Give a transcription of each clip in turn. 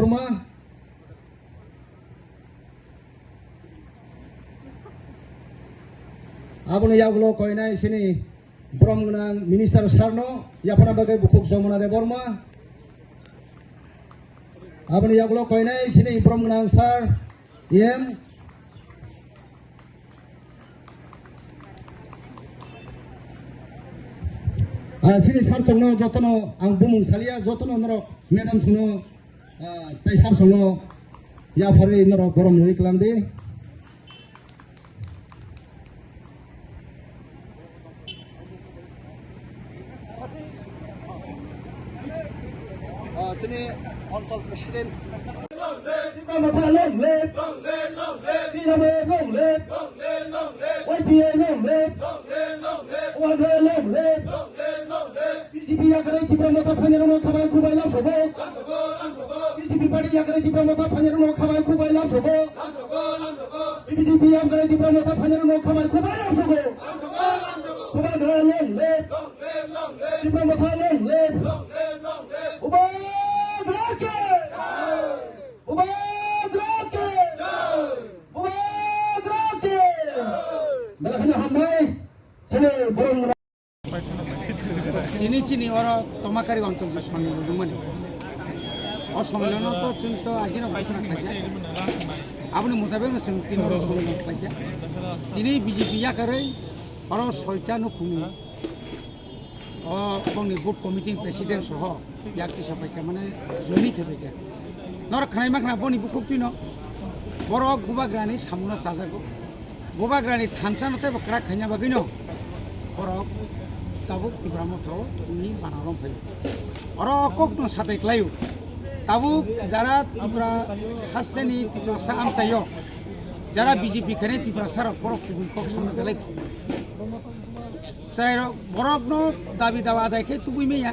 Borma aboni yagulo koinai sini Bromgunang Minister Sarno yapana bagai bukuk Somona de Borma aboni yagulo koinai sini Bromgunang Sar Yem sini sar songno jotono ang bumung salia jotono norok madam songno tai sar songno ya phare norok borom ni klamdi sini Council President BJP yakare Jibrangmata Panyarono Khabai Kubaila Sobo BJP party yakare Jibrangmata Panyarono Khabai Kubaila Sobo BJP yakare Jibrangmata Panyarono Khabai Kubaila Sobo Kubaila long live Jibrangmata long live Ubay Drake Ubay Drake Ubay Drake Malakana Hamai Sene Borong তিনি চিনি ওরা তমাকারী অঞ্চল যে সম্মেলন মানে ও সম্মেলন পর্যন্ত আগে ঘোষণা খাইছে আপনি মোতাবেক তিন সম্মেলন খাইছে তিনি বিজেপি আকারে ওরা 6টা নকুমি ও বংনি বোর্ড কমিটির প্রেসিডেন্ট সহ ইয়াকি সবাইকে মানে জনি খেবেকে নর খানাই মাখনা বনি বুকুক্তি ন বড় গোবাগ্রানি সামনে সাজাগো গোবাগ্রানি থানসানতে বকরা খাইনা বাগিন বড় tabuk tibramo thau ini panalom phai oro kok no satai klayu tabuk jara tibra hasteni tibra sa am sayo jara BJP khane tibra sara porok kubul kok samne galai sairo borok no dabi dawa adai khe tubui meya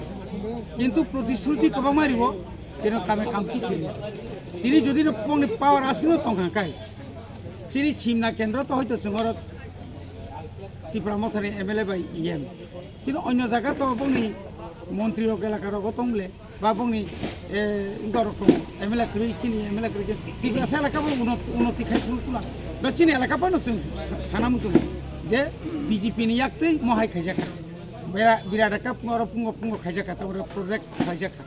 kintu protishruti kaba maribo keno kame kam ki chili tini jodi no pongni power asino tongha kai chini chimna kendro to hoyto chungor tibramo thare MLA bai EM কিন্তু অন্য জায়গা তো বংনি মন্ত্রী এলাকার গতমলে বা বংনি রকম MLA করে চিনি এমএলএ করে ত্রিপুরা এলাকা উন্নতি খাই তুলা চিনি এলাকা পানো সানা মুসুম যে বিজেপি নিয়াকতেই মহাই খাইজাখা বিরাট একটা পুঙ্গ পুঙ্গ খাইজাখা তারপরে প্রজেক্ট খাইজাখা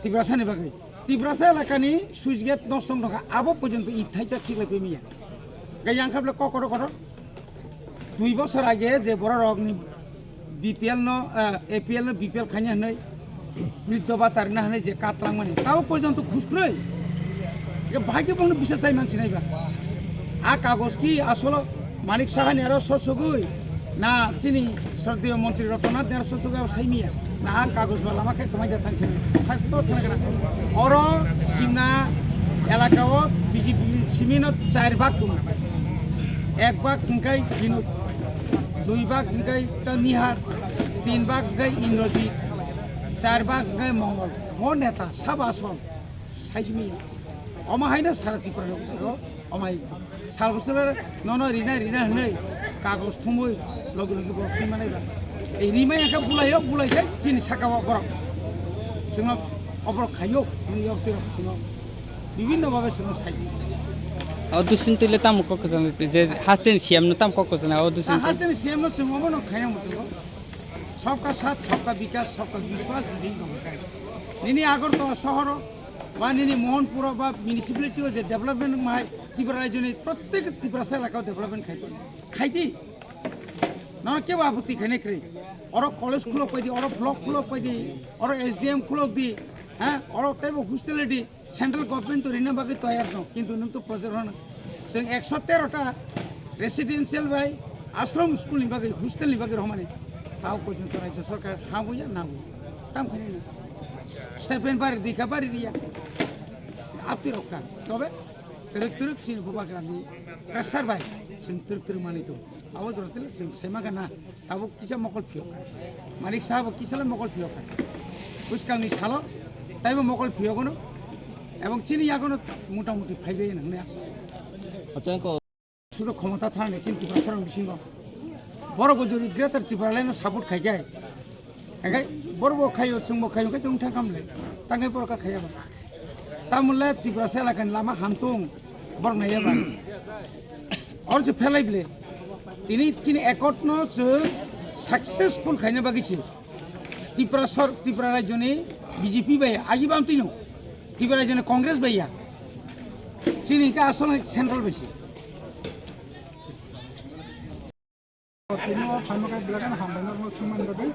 ত্রিপুরা সানি বাকি ত্রিপুরা এলাকানি সুইচ গেট নষ্ট টাকা আবো পর্যন্ত ইথাইজা ঠিক লাগে মিয়া গাই আংখাবলে ককর 2 বছর আগে যে বড় রগনি BPL no APL no BPL khanya hanai briddo ba tarna hanai je katlang mane tao porjonto khuskloi e bhage bong bishes sai manchi nai ba a kagos ki asolo manik sahani aro sosogui na chini sardiyo মন্ত্রী রতনাথ ner sosogui sai miya na a kagos bala ma khe tomai ja thangse to thana oro simna elakao BJP simino 4 ভাগ তুমি 1 ভাগ কিংkai binu 2 ভাগ কিংkai ta nihar 3 ভাগ গাই ইন্দ্রজিৎ 4 ভাগ গাই মঙ্গল মো নেতা সাবাসন সাইজমি অমাহাইনা সারা ত্রিপুরা লোক অমাই সাল বছর নন রিনা হই কাগজ থুমই লগে লগে বক্তি মানাইবা এই রিমাই একা বুলাই যায় চিনি সাকা বড় जों অবর খাইও নিয়তে जों বিভিন্ন ভাবে जों সাই দুসিন তুলে তাম ককজন যে হাসতেন সিএম ন তাম ককজন দুসিন হাসতেন সিএম ন जों মন খাইনা মতো सबका साथ सबका विकास सबका विश्वास दिन नमकाय निनी আগরতলা শহর বা নিনি মোহনপুর বা মিউনিসিপ্যালিটি যে ডেভেলপমেন্ট মাই ত্রিপুরা রাজ্যনি প্রত্যেক ত্রিপুরা এলাকা ডেভেলপমেন্ট খাইতি না কেউ আপত্তি খাইনে করে और कॉलेज खुलो कई दी और ब्लॉक खुलो कई दी और SDM खुलो दी हाँ और तब हॉस्टेलिटी सेंट्रल गवर्नमेंट तो रिना बाकी तैयार न किंतु न तो प्रोजेक्ट होना जों 113टा रेसिडेंशियल बाय आश्रम स्कूल नि बाकी हॉस्टेल नि बाकी रहमाने ताव पर्यन्त राज्य सरकार हाँ बुझा ना बुझा ताम खाने स्टाइपेंड बारी दिखा बारी रिया आपती रखा तबे तरक चिन गोबाग्रानि प्रेसार बाय जों तरक मानि तो आवाज रतेल जों सेमागा ना ताबो किसा मकल फियो मालिक साहब किसाला मकल फियो बुसकांनि सालो ताइबो मकल फियो गनो এবং চিনি এখনো মোটামুটি ফাইবে নাংনে আছে শুধু ক্ষমতা থানে চিন ত্রিপুরা সরং বিসিং বড় গজুরি গ্রেটার ত্রিপুরা লাইন সাপোর্ট খাইগায় একাই বড় খাইও চুংবো খাইও কে তুং থাকামলে তাঙ্গাই বড়কা খাইয়াবা তামুলে ত্রিপুরা সেলাকান লামা হামতুং বরনাইবা আর যে ফেলাইবলে তিনি একটন সাকসেসফুল খাইনে বাগিছে ত্রিপুরা রাজ্যনি বিজেপি বাইয়া আগিবাম তিনো ত্রিপুরা রাজ্যনি কংগ্রেস বাইয়া চিনিকে আসলে সেন্ট্রাল বেশি Tino pharmakai belakan hambanar mo suman bagai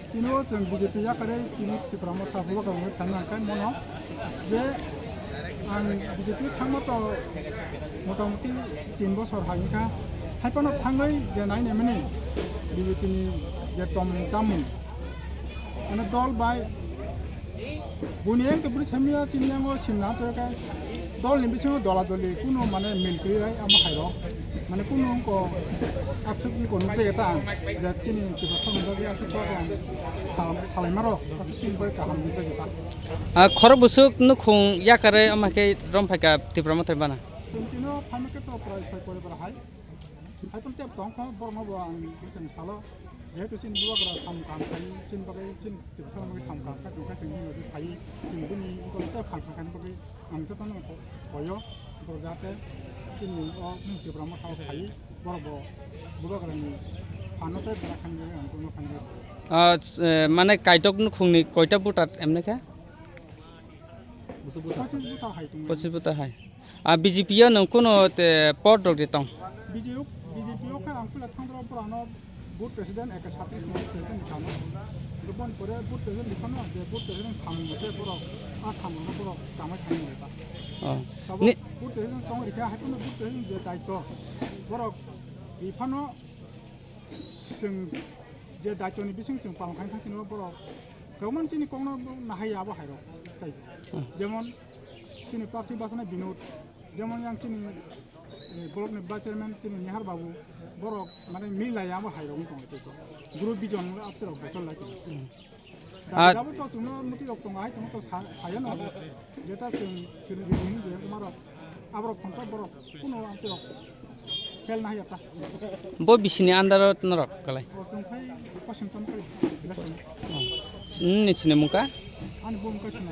tino jeng BJP ya kare tino Tripura mo tabu kamu tanangkan mono je ang BJP thangmo to motamuti 3 বছর haika haipano thangai je nai nemeni BJP ni je tom jamun ane dol bai bunien ke buri chamia tinyango chimna chaka dol ni bisingo dola doli kuno mane milkri rai amo hairo মানে কোনো অঙ্ক আপসুকি কোনো জায়গাটা যাচ্ছিনি কিবা সমুদ্রে আছে তো সালাইমারো আছে তিন বই কাহাম জায়গাটা খর বুসুক নুখুং ইয়াকারে আমাকে রমফাইকা ত্রিপুরা মতে বানা তিনো ফামকে তো প্রায় সই করে বড় হাই হাইপন তে দংখ বরমাবো আং বিসং সালো যেহেতু চিন বুয়াগরা সামকাম খাই চিন বাগै চিন ত্রিপুরা মগে সামকাম খাই দুকা চিন নদী খাই চিন বুনি কোতে ফালফাকান বাগै আং যতন হয়ো যাতে চিনি ও ত্রিপুরা মো খাও খাই বড় বুয়াগরানি ফানতে বরাখান গরে আং কোনো খান মানে কাইটক নুখুংনি কয়টা বুটাত এমনেকা বুতা হাই তুমি 25 বুটা হাই বিজেপি নো কোনো পদ দে তং বিজেপি ও খান আমকুলা থাংদ্র পুরানো বুট প্রেসিডেন্ট এক সাথে প্রেসিডেন্ট দিখানো গোপন করে বুট প্রেসিডেন্ট দিখানো যে বুট প্রেসিডেন্ট সামনে বড় আসামে বড় কামে খাইনি এটা নি বুট প্রেসিডেন্ট সঙ্গে রেখা হাইপন বুট প্রেসিডেন্ট যে দায়িত্ব বড় বিফানো जों যে দায়িত্বনি বিসং जों পালন খাই থাকিনো বড় গভর্নমেন্ট চিনি কোনো নাহাই আবো হাইরো তাই যেমন চিনি প্রার্থী বাসনা বিনোদ যেমন yang চিনি ব্লক নির্বাচন চেয়ারম্যান চিনি নিহার বাবু বড় মানে মিলাই আবো হাইরো কোন তো গ্রুপ বিজন আপতে বছর লাগে আর দাবো তো তুমি মুতি রক তঙ্গাই তুমি তো সায়ন হবে যেটা চিনি বিনি যে তোমার আবার ফোনটা বড় কোনো আপতে রক খেল নাহি এটা বই বিসিনি আন্ডারত নরক গলাই ওখানে ওয়াশিংটন করে নিচিনে মুকা আনি বম কাছে না